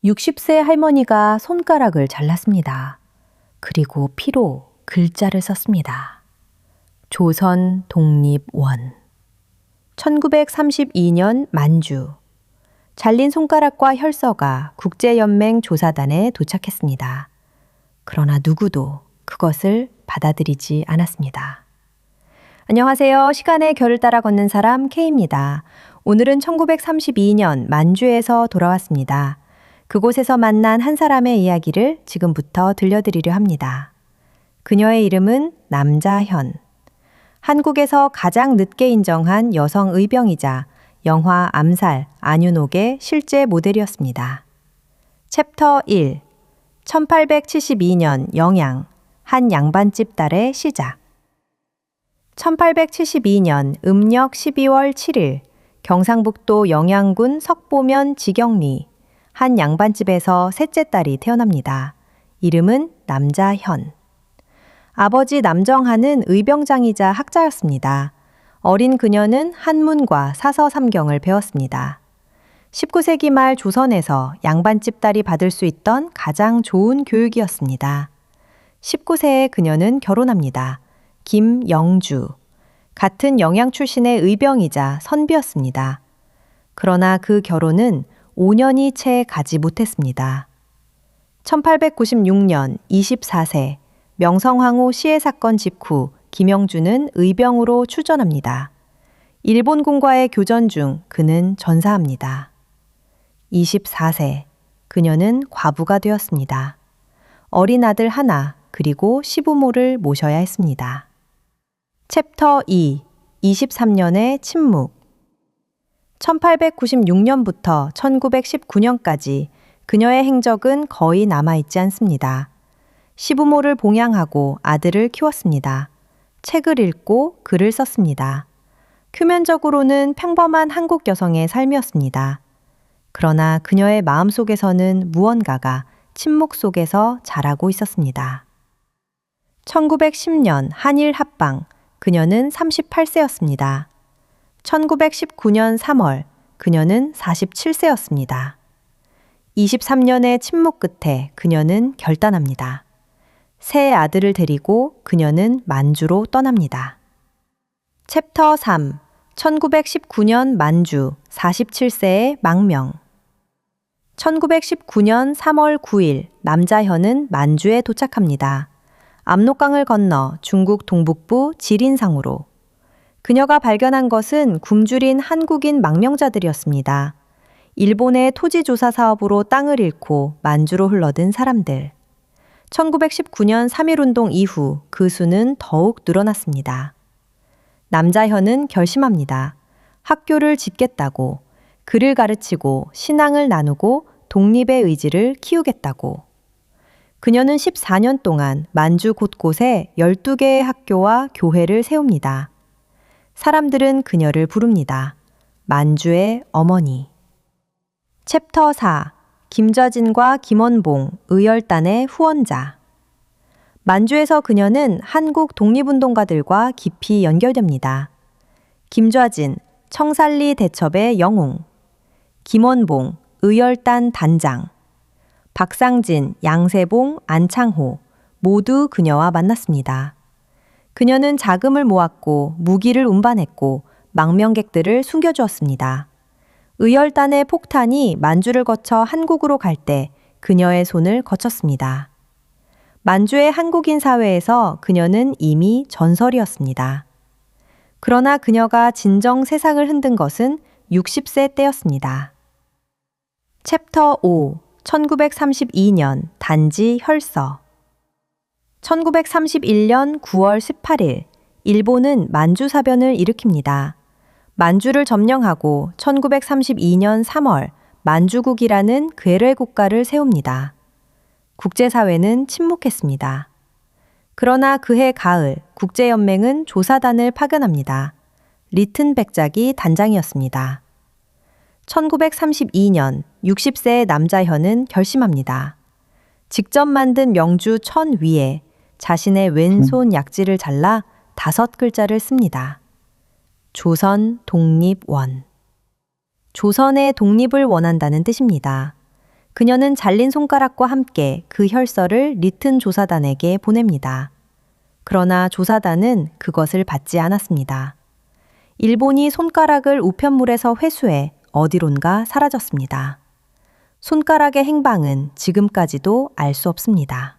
60세 할머니가 손가락을 잘랐습니다. 그리고 피로 글자를 썼습니다. 조선 독립원. 1932년 만주. 잘린 손가락과 혈서가 국제연맹 조사단에 도착했습니다. 그러나 누구도 그것을 받아들이지 않았습니다. 안녕하세요. 시간의 결을 따라 걷는 사람 K입니다. 오늘은 1932년 만주에서 돌아왔습니다. 그곳에서 만난 한 사람의 이야기를 지금부터 들려드리려 합니다. 그녀의 이름은 남자현. 한국에서 가장 늦게 인정한 여성 의병이자 영화 암살, 안윤옥의 실제 모델이었습니다. 챕터 1. 1872년 영양, 한 양반집 딸의 시작. 1872년 음력 12월 7일 경상북도 영양군 석보면 지경리 한 양반집에서 셋째 딸이 태어납니다. 이름은 남자현. 아버지 남정한은 의병장이자 학자였습니다. 어린 그녀는 한문과 사서삼경을 배웠습니다. 19세기 말 조선에서 양반집 딸이 받을 수 있던 가장 좋은 교육이었습니다. 19세에 그녀는 결혼합니다. 김영주. 같은 영양 출신의 의병이자 선비였습니다. 그러나 그 결혼은 5년이 채 가지 못했습니다. 1896년 24세 명성황후 시해 사건 직후 김영주는 의병으로 출전합니다. 일본군과의 교전 중 그는 전사합니다. 24세 그녀는 과부가 되었습니다. 어린 아들 하나 그리고 시부모를 모셔야 했습니다. 챕터 2. 23년의 침묵. 1896년부터 1919년까지 그녀의 행적은 거의 남아있지 않습니다. 시부모를 봉양하고 아들을 키웠습니다. 책을 읽고 글을 썼습니다. 표면적으로는 평범한 한국 여성의 삶이었습니다. 그러나 그녀의 마음속에서는 무언가가 침묵 속에서 자라고 있었습니다. 1910년 한일 합방, 그녀는 38세였습니다. 1919년 3월, 그녀는 47세였습니다. 23년의 침묵 끝에 그녀는 결단합니다. 새 아들을 데리고 그녀는 만주로 떠납니다. 챕터 3. 1919년 만주 47세의 망명. 1919년 3월 9일 남자현은 만주에 도착합니다. 압록강을 건너 중국 동북부 지린상으로. 그녀가 발견한 것은 굶주린 한국인 망명자들이었습니다. 일본의 토지조사 사업으로 땅을 잃고 만주로 흘러든 사람들. 1919년 3.1운동 이후 그 수는 더욱 늘어났습니다. 남자현은 결심합니다. 학교를 짓겠다고, 글을 가르치고 신앙을 나누고 독립의 의지를 키우겠다고. 그녀는 14년 동안 만주 곳곳에 12개의 학교와 교회를 세웁니다. 사람들은 그녀를 부릅니다. 만주의 어머니. 챕터 4. 김좌진과 김원봉, 의열단의 후원자. 만주에서 그녀는 한국 독립운동가들과 깊이 연결됩니다. 김좌진, 청살리 대첩의 영웅. 김원봉, 의열단 단장. 박상진, 양세봉, 안창호 모두 그녀와 만났습니다. 그녀는 자금을 모았고 무기를 운반했고 망명객들을 숨겨주었습니다. 의열단의 폭탄이 만주를 거쳐 한국으로 갈 때 그녀의 손을 거쳤습니다. 만주의 한국인 사회에서 그녀는 이미 전설이었습니다. 그러나 그녀가 진정 세상을 흔든 것은 60세 때였습니다. 챕터 5. 1932년 단지 혈서. 1931년 9월 18일 일본은 만주사변을 일으킵니다. 만주를 점령하고 1932년 3월 만주국이라는 괴뢰 국가를 세웁니다. 국제사회는 침묵했습니다. 그러나 그해 가을 국제연맹은 조사단을 파견합니다. 리튼백작이 단장이었습니다. 1932년 60세의 남자현은 결심합니다. 직접 만든 명주 천 위에 자신의 왼손 약지를 잘라 5글자를 씁니다. 조선 독립원. 조선의 독립을 원한다는 뜻입니다. 그녀는 잘린 손가락과 함께 그 혈서를 리튼 조사단에게 보냅니다. 그러나 조사단은 그것을 받지 않았습니다. 일본이 손가락을 우편물에서 회수해 어디론가 사라졌습니다. 손가락의 행방은 지금까지도 알 수 없습니다.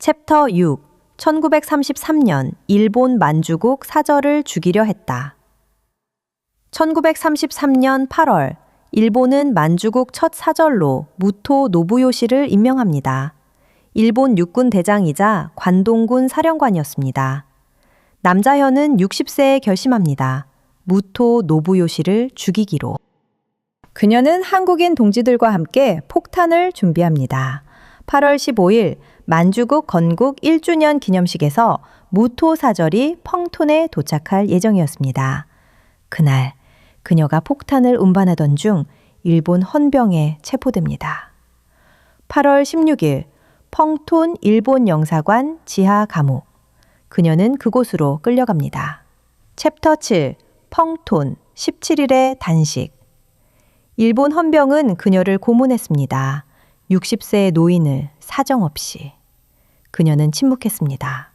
챕터 6. 1933년 일본 만주국 사절을 죽이려 했다. 1933년 8월 일본은 만주국 첫 사절로 무토 노부요시를 임명합니다. 일본 육군 대장이자 관동군 사령관이었습니다. 남자현은 60세에 결심합니다. 무토 노부요시를 죽이기로. 그녀는 한국인 동지들과 함께 폭탄을 준비합니다. 8월 15일 만주국 건국 1주년 기념식에서 무토 사절이 펑톤에 도착할 예정이었습니다. 그날 그녀가 폭탄을 운반하던 중 일본 헌병에 체포됩니다. 8월 16일 펑톤 일본 영사관 지하 감옥. 그녀는 그곳으로 끌려갑니다. 챕터 7. 펑톤 17일의 단식. 일본 헌병은 그녀를 고문했습니다. 60세의 노인을 사정없이. 그녀는 침묵했습니다.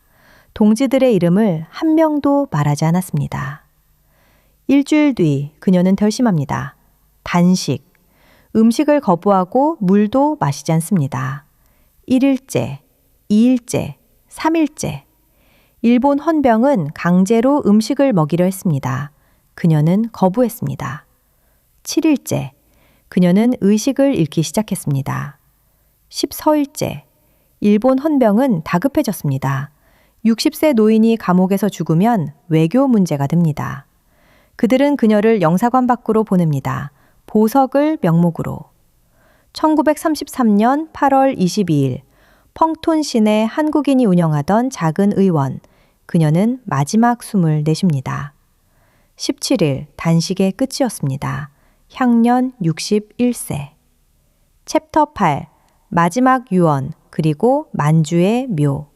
동지들의 이름을 한 명도 말하지 않았습니다. 일주일 뒤 그녀는 결심합니다. 단식. 음식을 거부하고 물도 마시지 않습니다. 1일째, 2일째, 3일째. 일본 헌병은 강제로 음식을 먹이려 했습니다. 그녀는 거부했습니다. 7일째, 그녀는 의식을 잃기 시작했습니다. 14일째, 일본 헌병은 다급해졌습니다. 60세 노인이 감옥에서 죽으면 외교 문제가 됩니다. 그들은 그녀를 영사관 밖으로 보냅니다. 보석을 명목으로. 1933년 8월 22일 펑톤 시내 한국인이 운영하던 작은 의원. 그녀는 마지막 숨을 내쉽니다. 17일 단식의 끝이었습니다. 향년 61세. 챕터 8. 마지막 유언 그리고 만주의 묘.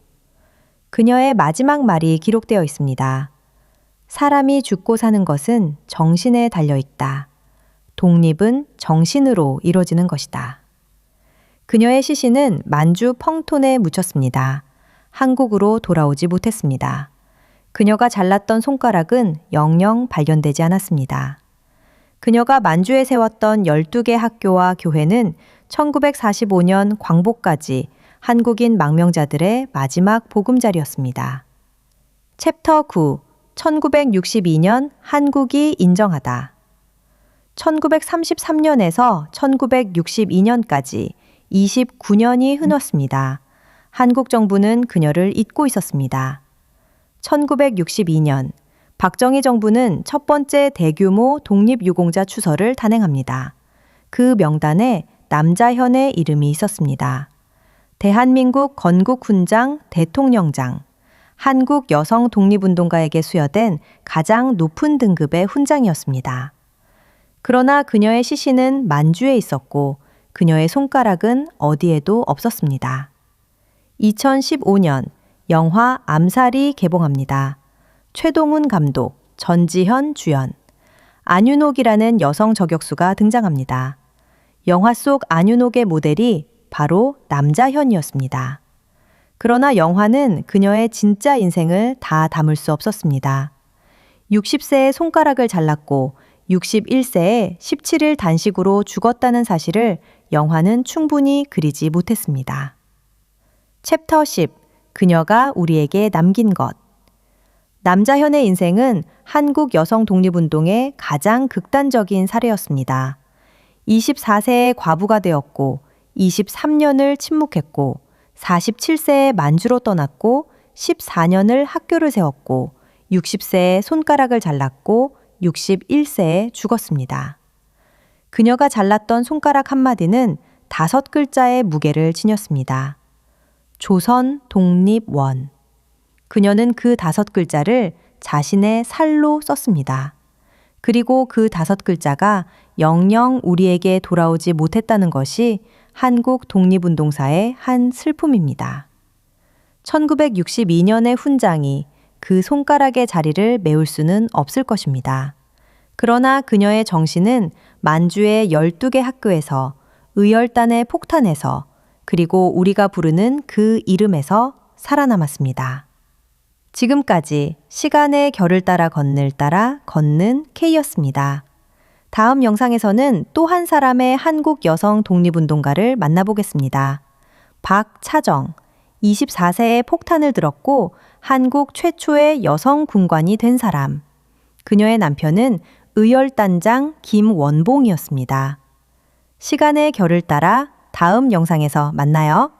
그녀의 마지막 말이 기록되어 있습니다. 사람이 죽고 사는 것은 정신에 달려있다. 독립은 정신으로 이루어지는 것이다. 그녀의 시신은 만주 펑톤에 묻혔습니다. 한국으로 돌아오지 못했습니다. 그녀가 잘랐던 손가락은 영영 발견되지 않았습니다. 그녀가 만주에 세웠던 12개 학교와 교회는 1945년 광복까지 한국인 망명자들의 마지막 보금자리였습니다. 챕터 9. 1962년 한국이 인정하다. 1933년에서 1962년까지 29년이 흘렀습니다. 한국 정부는 그녀를 잊고 있었습니다. 1962년 박정희 정부는 첫 번째 대규모 독립유공자 추서를 단행합니다. 그 명단에 남자현의 이름이 있었습니다. 대한민국 건국훈장 대통령장, 한국 여성 독립운동가에게 수여된 가장 높은 등급의 훈장이었습니다. 그러나 그녀의 시신은 만주에 있었고 그녀의 손가락은 어디에도 없었습니다. 2015년 영화 암살이 개봉합니다. 최동훈 감독, 전지현 주연, 안윤옥이라는 여성 저격수가 등장합니다. 영화 속 안윤옥의 모델이 바로 남자현이었습니다. 그러나 영화는 그녀의 진짜 인생을 다 담을 수 없었습니다. 60세에 손가락을 잘랐고 61세에 17일 단식으로 죽었다는 사실을 영화는 충분히 그리지 못했습니다. 챕터 10. 그녀가 우리에게 남긴 것. 남자현의 인생은 한국 여성 독립운동의 가장 극단적인 사례였습니다. 24세에 과부가 되었고 23년을 침묵했고 47세에 만주로 떠났고 14년을 학교를 세웠고 60세에 손가락을 잘랐고 61세에 죽었습니다. 그녀가 잘랐던 손가락 한마디는 5글자의 무게를 지녔습니다. 조선 독립원. 그녀는 그 5글자를 자신의 살로 썼습니다. 그리고 그 5글자가 영영 우리에게 돌아오지 못했다는 것이 한국 독립운동사의 한 슬픔입니다. 1962년의 훈장이 그 손가락의 자리를 메울 수는 없을 것입니다. 그러나 그녀의 정신은 만주의 12개 학교에서 의열단의 폭탄에서 그리고 우리가 부르는 그 이름에서 살아남았습니다. 지금까지 시간의 결을 따라 걷는 K였습니다. 다음 영상에서는 또 한 사람의 한국 여성 독립운동가를 만나보겠습니다. 박차정, 24세에 폭탄을 들었고 한국 최초의 여성 군관이 된 사람. 그녀의 남편은 의열단장 김원봉이었습니다. 시간의 결을 따라 다음 영상에서 만나요.